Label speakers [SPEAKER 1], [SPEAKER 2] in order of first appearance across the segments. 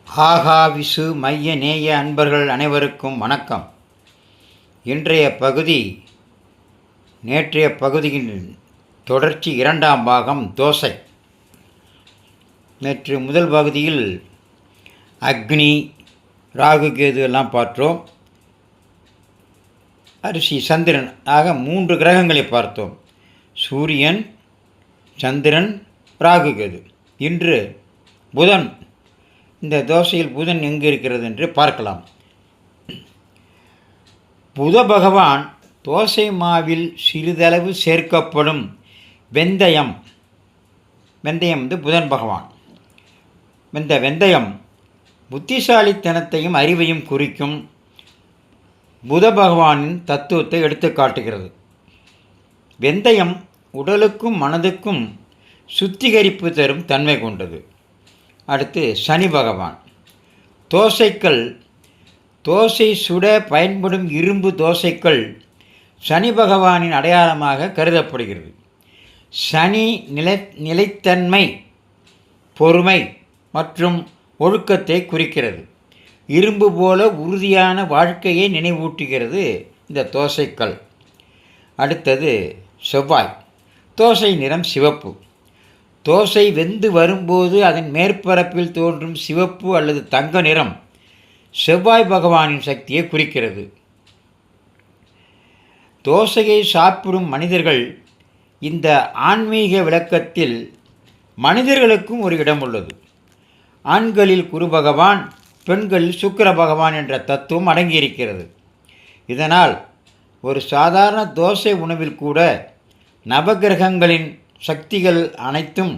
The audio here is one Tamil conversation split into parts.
[SPEAKER 1] ஆகா விசு மைய நேய அன்பர்கள் அனைவருக்கும் வணக்கம். இன்றைய பகுதி நேற்றைய பகுதியின் தொடர்ச்சி, இரண்டாம் பாகம் தோசை. நேற்று முதல் பகுதியில் அக்னி, ராகு, கேது எல்லாம் பார்த்தோம். அரிசி, சந்திரன் ஆக 3 கிரகங்களை பார்த்தோம். சூரியன், சந்திரன், ராகு, கேது. இன்று புதன். இந்த தோசையில் புதன் எங்கு இருக்கிறது என்று பார்க்கலாம். புத பகவான் தோசை மாவில் சிறிதளவு சேர்க்கப்படும் வெந்தயம் புதன் பகவான். இந்த வெந்தயம் புத்திசாலித்தனத்தையும் அறிவையும் குறிக்கும் புத பகவானின் தத்துவத்தை எடுத்து காட்டுகிறது. வெந்தயம் உடலுக்கும் மனதுக்கும் சுத்திகரிப்பு தரும் தன்மை கொண்டது. அடுத்து சனி பகவான். தோசை சுட பயன்படும் இரும்பு தோசைக்கல் சனி பகவானின் அடையாளமாக கருதப்படுகிறது. சனி நிலைத்தன்மை, பொறுமை மற்றும் ஒழுக்கத்தை குறிக்கிறது. இரும்பு போல உறுதியான வாழ்க்கையை நினைவூட்டுகிறது இந்த தோசைக்கல். அடுத்தது செவ்வாய். தோசை நிறம் சிவப்பு. தோசை வெந்து வரும்போது அதன் மேற்பரப்பில் தோன்றும் சிவப்பு அல்லது தங்க நிறம் செவ்வாய் பகவானின் சக்தியை குறிக்கிறது. தோசையை சாப்பிடும் மனிதர்கள். இந்த ஆன்மீக விளக்கத்தில் மனிதர்களுக்கும் ஒரு இடம் உள்ளது. ஆண்களில் குரு பகவான், பெண்களில் சுக்கிர பகவான் என்ற தத்துவம் அடங்கியிருக்கிறது. இதனால் ஒரு சாதாரண தோசை உணவில் கூட நவகிரகங்களின் சக்திகள் அனைத்தும்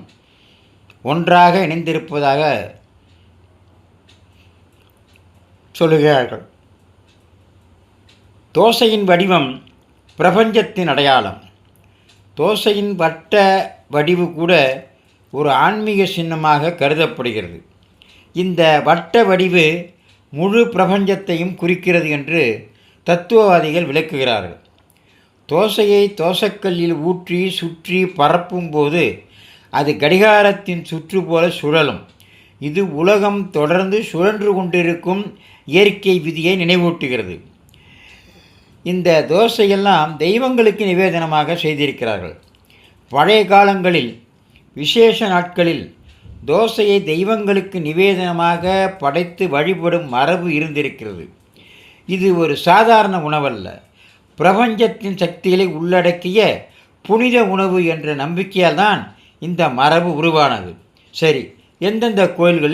[SPEAKER 1] ஒன்றாக இணைந்திருப்பதாக சொல்லுகிறார்கள். தோசையின் வடிவம் பிரபஞ்சத்தின் அடையாளம். தோசையின் வட்ட வடிவு கூட ஒரு ஆன்மீக சின்னமாக கருதப்படுகிறது. இந்த வட்ட வடிவு முழு பிரபஞ்சத்தையும் குறிக்கிறது என்று தத்துவவாதிகள் விளக்குகிறார்கள். தோசையை தோசைக்கல்லில் ஊற்றி சுற்றி பரப்பும்போது அது கடிகாரத்தின் சுற்று போல சுழலும். இது உலகம் தொடர்ந்து சுழன்று கொண்டிருக்கும் இயற்கை விதியை நினைவூட்டுகிறது. இந்த தோசையெல்லாம் தெய்வங்களுக்கு நிவேதனமாக செய்திருக்கிறார்கள். பழைய காலங்களில் விசேஷ நாட்களில் தோசையை தெய்வங்களுக்கு நிவேதனமாக படைத்து வழிபடும் மரபு இருந்திருக்கிறது. இது ஒரு சாதாரண உணவல்ல, பிரபஞ்சத்தின் சக்திகளை உள்ளடக்கிய புனித உணவு என்ற நம்பிக்கையால் தான் இந்த மரபு உருவானது. சரி, எந்தெந்த கோயில்களில்